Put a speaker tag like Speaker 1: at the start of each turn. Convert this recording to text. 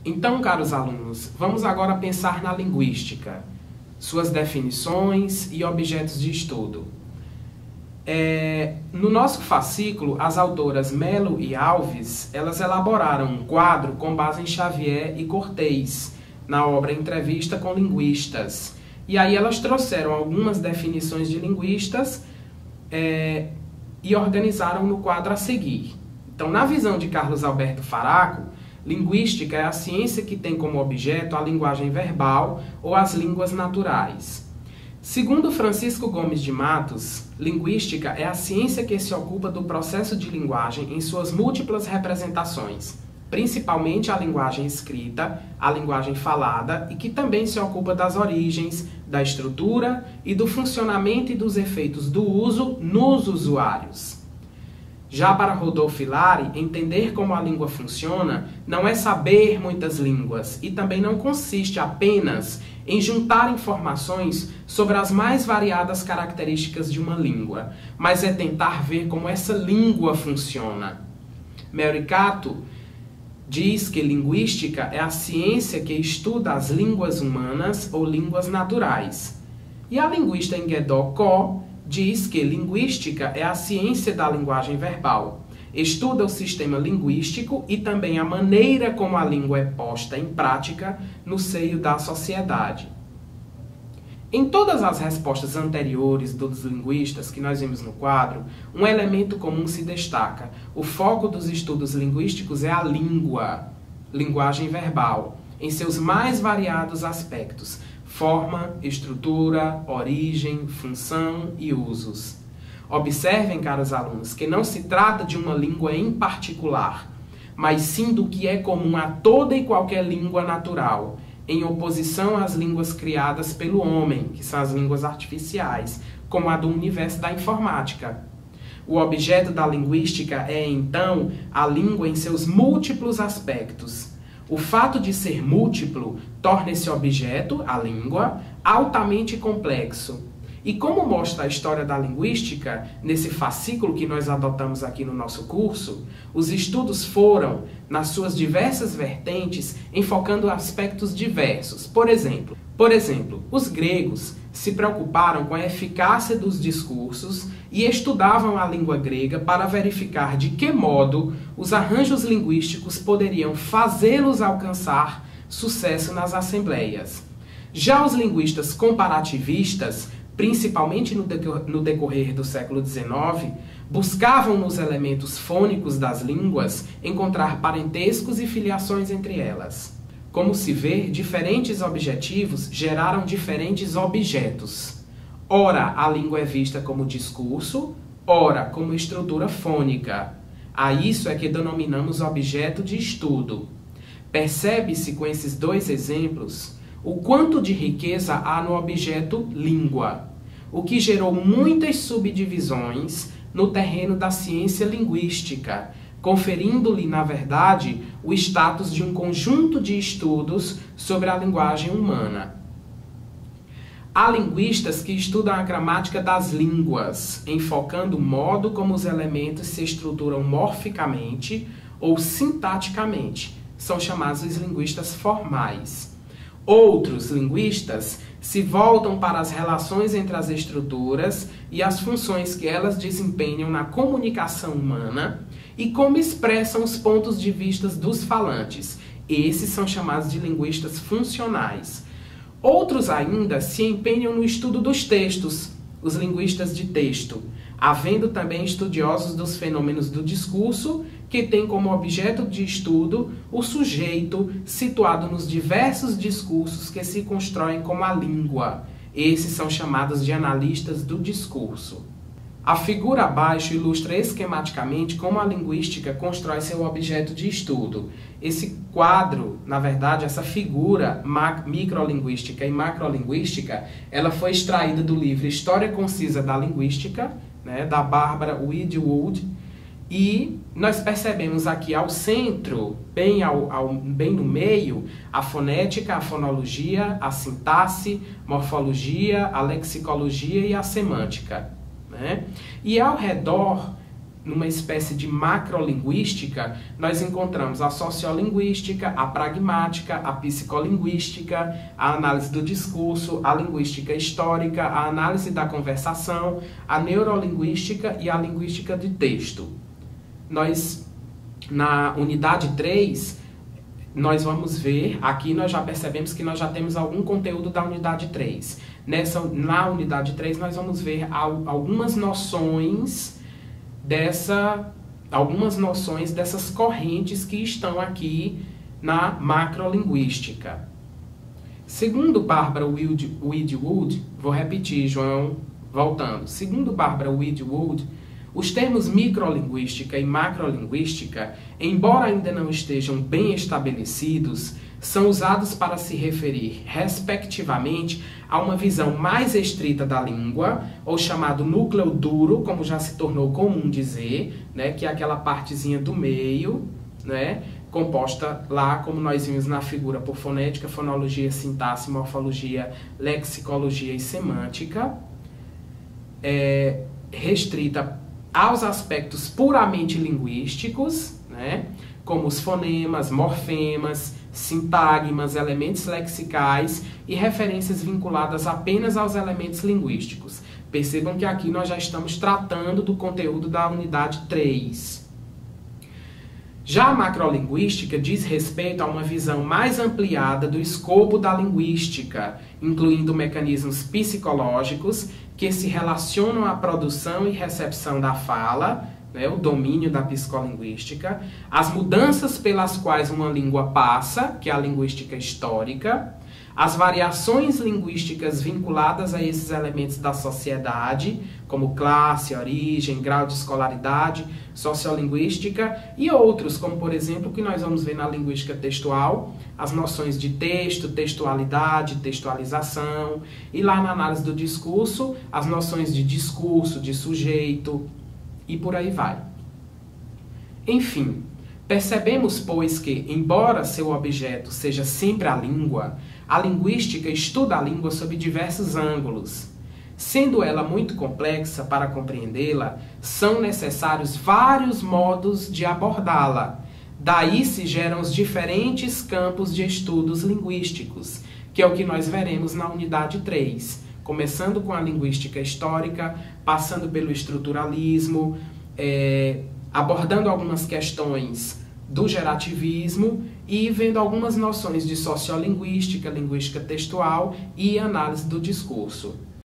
Speaker 1: Então, caros alunos, vamos agora pensar na linguística, suas definições e objetos de estudo. No nosso fascículo, as autoras Melo e Alves, elas elaboraram um quadro com base em Xavier e Cortez, na obra Entrevista com Linguistas. E aí elas trouxeram algumas definições de linguistas e organizaram no quadro a seguir. Então, na visão de Carlos Alberto Faraco, linguística é a ciência que tem como objeto a linguagem verbal ou as línguas naturais. Segundo Francisco Gomes de Matos, linguística é a ciência que se ocupa do processo de linguagem em suas múltiplas representações, principalmente a linguagem escrita, a linguagem falada e que também se ocupa das origens, da estrutura e do funcionamento e dos efeitos do uso nos usuários. Já para Rodolfo Hilary, entender como a língua funciona não é saber muitas línguas e também não consiste apenas em juntar informações sobre as mais variadas características de uma língua, mas é tentar ver como essa língua funciona. Mary Cato diz que linguística é a ciência que estuda as línguas humanas ou línguas naturais. E a linguista Enguedó Có diz que linguística é a ciência da linguagem verbal. Estuda o sistema linguístico e também a maneira como a língua é posta em prática no seio da sociedade. Em todas as respostas anteriores dos linguistas que nós vimos no quadro, um elemento comum se destaca. O foco dos estudos linguísticos é a língua, linguagem verbal, em seus mais variados aspectos: forma, estrutura, origem, função e usos. Observem, caros alunos, que não se trata de uma língua em particular, mas sim do que é comum a toda e qualquer língua natural, em oposição às línguas criadas pelo homem, que são as línguas artificiais, como a do universo da informática. O objeto da linguística é, então, a língua em seus múltiplos aspectos. O fato de ser múltiplo torna esse objeto, a língua, altamente complexo. E como mostra a história da linguística, nesse fascículo que nós adotamos aqui no nosso curso, os estudos foram, nas suas diversas vertentes, enfocando aspectos diversos. Por exemplo, os gregos se preocuparam com a eficácia dos discursos e estudavam a língua grega para verificar de que modo os arranjos linguísticos poderiam fazê-los alcançar sucesso nas assembleias. Já os linguistas comparativistas, principalmente no decorrer do século XIX, buscavam nos elementos fônicos das línguas encontrar parentescos e filiações entre elas. Como se vê, diferentes objetivos geraram diferentes objetos. Ora, a língua é vista como discurso, ora, como estrutura fônica. A isso é que denominamos objeto de estudo. Percebe-se com esses dois exemplos o quanto de riqueza há no objeto língua, o que gerou muitas subdivisões no terreno da ciência linguística, conferindo-lhe, na verdade, o status de um conjunto de estudos sobre a linguagem humana. Há linguistas que estudam a gramática das línguas, enfocando o modo como os elementos se estruturam morficamente ou sintaticamente. São chamados os linguistas formais. Outros linguistas se voltam para as relações entre as estruturas e as funções que elas desempenham na comunicação humana e como expressam os pontos de vista dos falantes. Esses são chamados de linguistas funcionais. Outros ainda se empenham no estudo dos textos, os linguistas de texto, havendo também estudiosos dos fenômenos do discurso, que têm como objeto de estudo o sujeito situado nos diversos discursos que se constroem como a língua. Esses são chamados de analistas do discurso. A figura abaixo ilustra esquematicamente como a linguística constrói seu objeto de estudo. Esse quadro, na verdade, essa figura microlinguística e macrolinguística, ela foi extraída do livro História Concisa da Linguística, da Barbara Wedgwood, e nós percebemos aqui ao centro, bem no meio, a fonética, a fonologia, a sintaxe, morfologia, a lexicologia e a semântica. E ao redor numa espécie de macrolinguística, nós encontramos a sociolinguística, a pragmática, a psicolinguística, a análise do discurso, a linguística histórica, a análise da conversação, a neurolinguística e a linguística de texto. Nós, na unidade 3, nós vamos ver, aqui nós já percebemos que nós já temos algum conteúdo da unidade 3. Na unidade 3 nós vamos ver algumas noções dessas correntes que estão aqui na macrolinguística. Segundo Barbara Wedgwood, vou repetir, João, voltando. Segundo Barbara Wedgwood, os termos microlinguística e macrolinguística, embora ainda não estejam bem estabelecidos, são usados para se referir, respectivamente, a uma visão mais estrita da língua, ou chamado núcleo duro, como já se tornou comum dizer, né, que é aquela partezinha do meio, né, composta lá, como nós vimos na figura, por fonética, fonologia, sintaxe, morfologia, lexicologia e semântica, restrita aos aspectos puramente linguísticos, né, como os fonemas, morfemas, sintagmas, elementos lexicais e referências vinculadas apenas aos elementos linguísticos. Percebam que aqui nós já estamos tratando do conteúdo da unidade 3. Já a macrolinguística diz respeito a uma visão mais ampliada do escopo da linguística, incluindo mecanismos psicológicos que se relacionam à produção e recepção da fala, né, o domínio da psicolinguística, as mudanças pelas quais uma língua passa, que é a linguística histórica, as variações linguísticas vinculadas a esses elementos da sociedade, como classe, origem, grau de escolaridade, sociolinguística e outros, como por exemplo o que nós vamos ver na linguística textual, as noções de texto, textualidade, textualização, e lá na análise do discurso, as noções de discurso, de sujeito, e por aí vai. Enfim, percebemos, pois, que, embora seu objeto seja sempre a língua, a linguística estuda a língua sob diversos ângulos. Sendo ela muito complexa para compreendê-la, são necessários vários modos de abordá-la. Daí se geram os diferentes campos de estudos linguísticos, que é o que nós veremos na unidade 3. Começando com a linguística histórica, passando pelo estruturalismo, abordando algumas questões do gerativismo e vendo algumas noções de sociolinguística, linguística textual e análise do discurso.